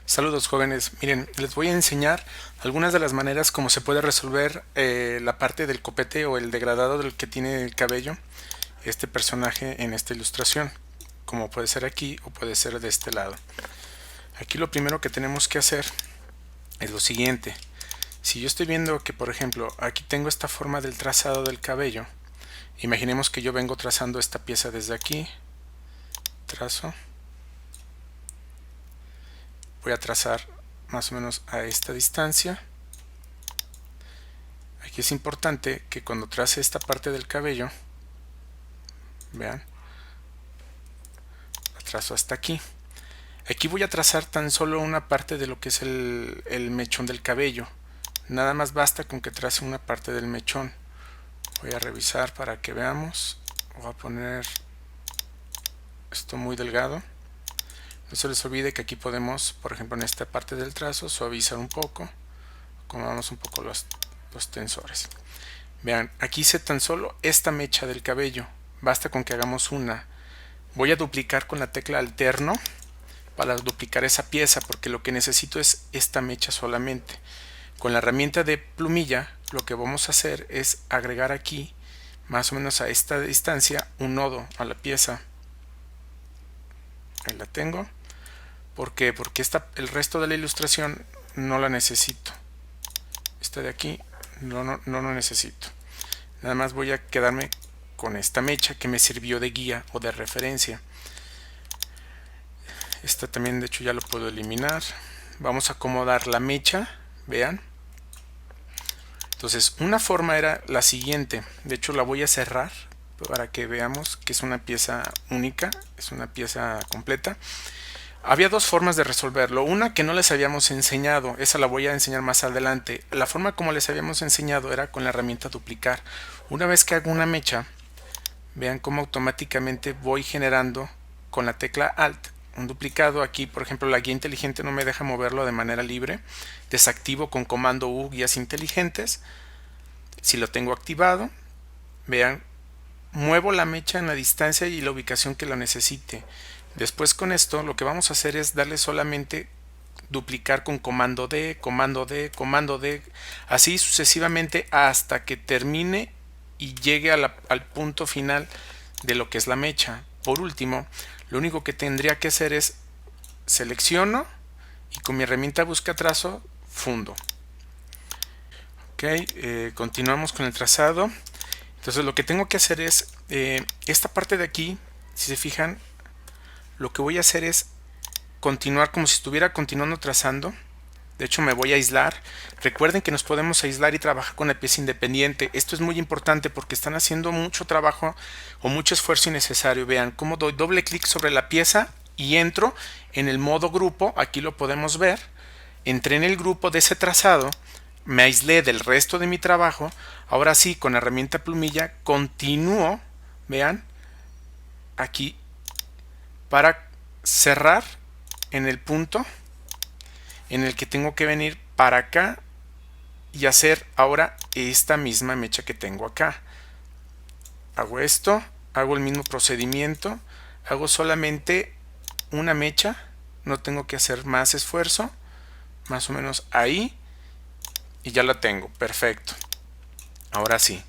Saludos jóvenes, miren, les voy a enseñar algunas de las maneras como se puede resolver la parte del copete o el degradado del que tiene el cabello este personaje en esta ilustración, como puede ser aquí o puede ser de este lado. Aquí lo primero que tenemos que hacer es lo siguiente. Si yo estoy viendo que, por ejemplo, aquí tengo esta forma del trazado del cabello, imaginemos que yo vengo trazando esta pieza desde aquí, trazo, voy a trazar más o menos a esta distancia. Aquí es importante que cuando trace esta parte del cabello, vean, la trazo hasta aquí. Aquí voy a trazar tan solo una parte de lo que es el mechón del cabello. Nada más basta con que trace una parte del mechón. Voy a revisar para que veamos. Voy a poner esto muy delgado. No se les olvide que aquí podemos, por ejemplo, en esta parte del trazo, suavizar un poco. Acomodamos un poco los tensores. Vean, aquí hice tan solo esta mecha del cabello. Basta con que hagamos una. Voy a duplicar con la tecla alterno para duplicar esa pieza, porque lo que necesito es esta mecha solamente. Con la herramienta de plumilla lo que vamos a hacer es agregar aquí, más o menos a esta distancia, un nodo a la pieza. Ahí la tengo. ¿Por qué? Porque el resto de la ilustración no la necesito. Esta de aquí no lo necesito. Nada más voy a quedarme con esta mecha que me sirvió de guía o de referencia. Esta también de hecho ya lo puedo eliminar. Vamos a acomodar la mecha, vean. Entonces una forma era la siguiente, de hecho la voy a cerrar para que veamos que es una pieza única, es una pieza completa. Había dos formas de resolverlo, una que no les habíamos enseñado, esa la voy a enseñar más adelante. La forma como les habíamos enseñado era con la herramienta duplicar. Una vez que hago una mecha, vean cómo automáticamente voy generando con la tecla Alt un duplicado. Aquí por ejemplo la guía inteligente no me deja moverlo de manera libre. Desactivo con comando U guías inteligentes. Si lo tengo activado, vean, muevo la mecha en la distancia y la ubicación que lo necesite. Después con esto lo que vamos a hacer es darle solamente duplicar con comando D, comando D, comando D, así sucesivamente hasta que termine y llegue al punto final de lo que es la mecha. Por último, lo único que tendría que hacer es selecciono y con mi herramienta busca trazo fundo. Ok, continuamos con el trazado. Entonces lo que tengo que hacer es esta parte de aquí, si se fijan, lo que voy a hacer es continuar como si estuviera continuando trazando. De hecho me voy a aislar. Recuerden que nos podemos aislar y trabajar con la pieza independiente. Esto es muy importante porque están haciendo mucho trabajo o mucho esfuerzo innecesario. Vean cómo doy doble clic sobre la pieza y entro en el modo grupo. Aquí lo podemos ver. Entré en el grupo de ese trazado. Me aislé del resto de mi trabajo. Ahora sí, con la herramienta plumilla continúo. Vean aquí para cerrar en el punto en el que tengo que venir para acá y hacer ahora esta misma mecha que tengo acá. Hago esto, hago el mismo procedimiento, hago solamente una mecha, no tengo que hacer más esfuerzo, más o menos ahí, y ya la tengo, perfecto. Ahora sí,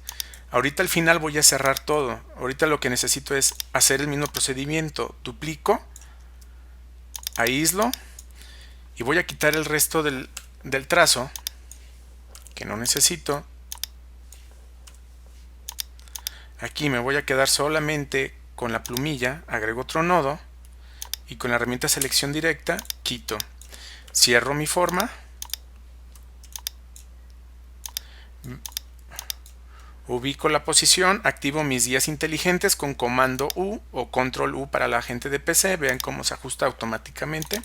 ahorita al final voy a cerrar todo. Ahorita lo que necesito es hacer el mismo procedimiento, duplico, aíslo y voy a quitar el resto del trazo que no necesito. Aquí me voy a quedar solamente con la plumilla, agrego otro nodo y con la herramienta selección directa quito. Cierro mi forma, ubico la posición, activo mis guías inteligentes con comando U o control U para la gente de PC, vean cómo se ajusta automáticamente.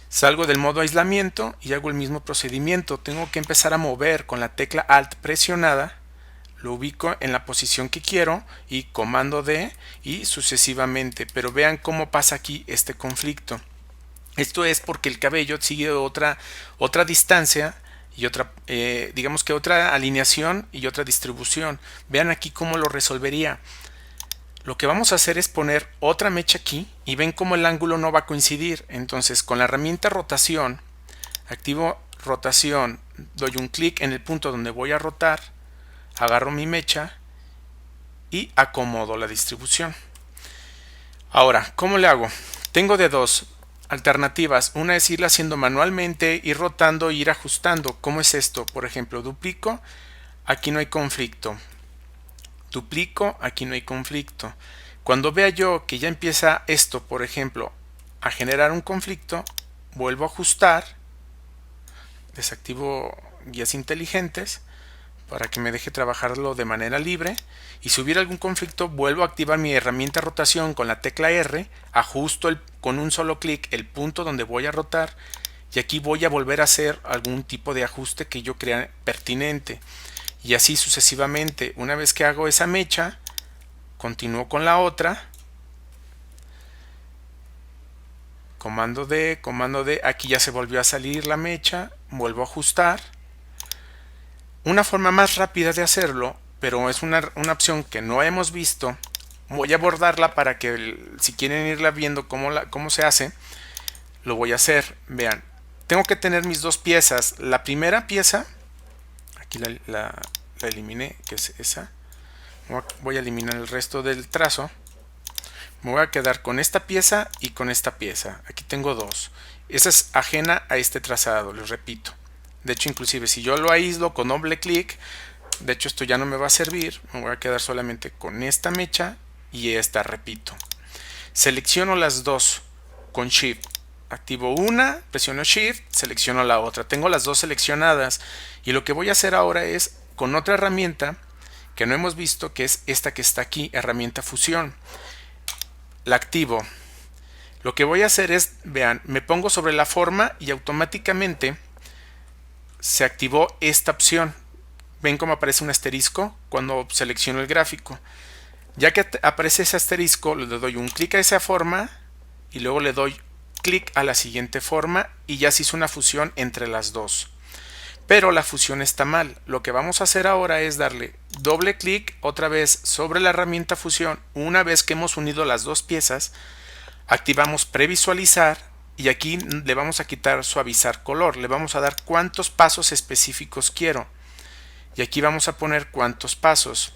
Salgo del modo aislamiento y hago el mismo procedimiento. Tengo que empezar a mover con la tecla Alt presionada, lo ubico en la posición que quiero y comando D y sucesivamente. Pero vean cómo pasa aquí este conflicto. Esto es porque el cabello sigue otra distancia y otra, digamos que otra alineación y otra distribución. Vean aquí cómo lo resolvería. Lo que vamos a hacer es poner otra mecha aquí y ven cómo el ángulo no va a coincidir. Entonces con la herramienta rotación, activo rotación, doy un clic en el punto donde voy a rotar, agarro mi mecha y acomodo la distribución. Ahora, ¿cómo le hago? Tengo de dos alternativas. Una es irla haciendo manualmente, ir rotando e ir ajustando. ¿Cómo es esto? Por ejemplo, duplico, aquí no hay conflicto. Duplico, aquí no hay conflicto. Cuando vea yo que ya empieza esto, por ejemplo, a generar un conflicto, vuelvo a ajustar, desactivo guías inteligentes para que me deje trabajarlo de manera libre, y si hubiera algún conflicto vuelvo a activar mi herramienta rotación con la tecla R, ajusto con un solo clic el punto donde voy a rotar y aquí voy a volver a hacer algún tipo de ajuste que yo crea pertinente, y así sucesivamente. Una vez que hago esa mecha, continúo con la otra, comando D, aquí ya se volvió a salir la mecha, vuelvo a ajustar. Una forma más rápida de hacerlo, pero es una opción que no hemos visto, voy a abordarla para que si quieren irla viendo cómo se hace, lo voy a hacer. Vean, tengo que tener mis dos piezas. La primera pieza, aquí la eliminé, que es esa. Voy a eliminar el resto del trazo. Me voy a quedar con esta pieza y con esta pieza. Aquí tengo dos. Esa es ajena a este trazado, les repito. De hecho, inclusive si yo lo aíslo con doble clic, de hecho esto ya no me va a servir. Me voy a quedar solamente con esta mecha y esta, repito. Selecciono las dos con Shift. Activo una, presiono Shift, selecciono la otra. Tengo las dos seleccionadas y lo que voy a hacer ahora es con otra herramienta que no hemos visto, que es esta que está aquí, herramienta fusión. La activo. Lo que voy a hacer es, vean, me pongo sobre la forma y automáticamente se activó esta opción. Ven cómo aparece un asterisco cuando selecciono el gráfico. Ya que aparece ese asterisco, le doy un clic a esa forma y luego le doy clic a la siguiente forma y ya se hizo una fusión entre las dos. Pero la fusión está mal. Lo que vamos a hacer ahora es darle doble clic otra vez sobre la herramienta fusión. Una vez que hemos unido las dos piezas, activamos previsualizar y aquí le vamos a quitar suavizar color. Le vamos a dar cuántos pasos específicos quiero. Y aquí vamos a poner cuántos pasos.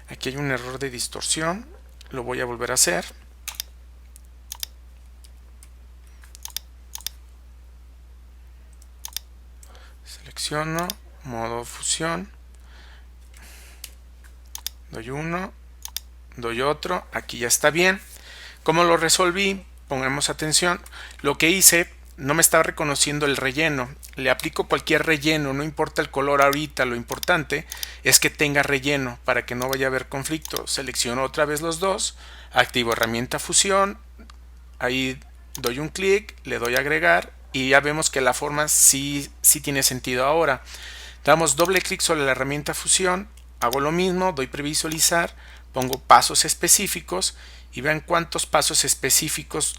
Aquí hay un error de distorsión. Lo voy a volver a hacer. Selecciono, modo fusión. Doy uno, doy otro. Aquí ya está bien. ¿Cómo lo resolví? Pongamos atención. Lo que hice, no me estaba reconociendo el relleno. Le aplico cualquier relleno, no importa el color ahorita, lo importante es que tenga relleno para que no vaya a haber conflicto. Selecciono otra vez los dos, activo herramienta fusión, ahí doy un clic, le doy a agregar y ya vemos que la forma sí tiene sentido ahora. Damos doble clic sobre la herramienta fusión, hago lo mismo, doy previsualizar, pongo pasos específicos y vean cuántos pasos específicos,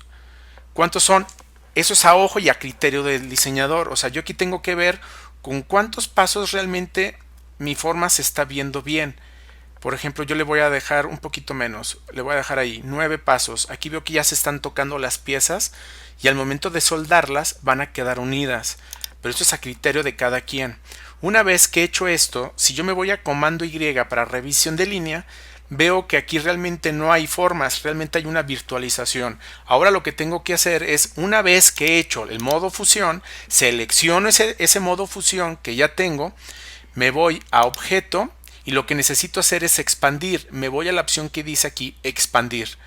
cuántos son. Eso es a ojo y a criterio del diseñador. O sea, yo aquí tengo que ver con cuántos pasos realmente mi forma se está viendo bien. Por ejemplo, yo le voy a dejar un poquito menos. Le voy a dejar ahí 9 pasos. Aquí veo que ya se están tocando las piezas y al momento de soldarlas van a quedar unidas. Pero esto es a criterio de cada quien. Una vez que he hecho esto, si yo me voy a comando Y para revisión de línea, veo que aquí realmente no hay formas, realmente hay una virtualización. Ahora lo que tengo que hacer es, una vez que he hecho el modo fusión, selecciono ese modo fusión que ya tengo, me voy a objeto y lo que necesito hacer es expandir. Me voy a la opción que dice aquí expandir.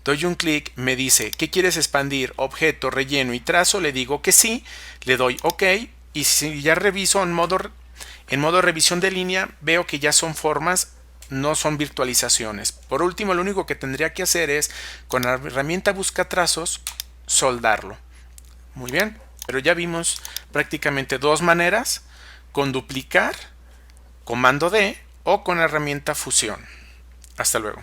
Doy un clic, me dice, ¿qué quieres expandir? Objeto, relleno y trazo. Le digo que sí, le doy OK y si ya reviso en modo revisión de línea, veo que ya son formas, no son virtualizaciones. Por último, lo único que tendría que hacer es, con la herramienta busca trazos, soldarlo. Muy bien, pero ya vimos prácticamente dos maneras, con duplicar, comando D o con la herramienta fusión. Hasta luego.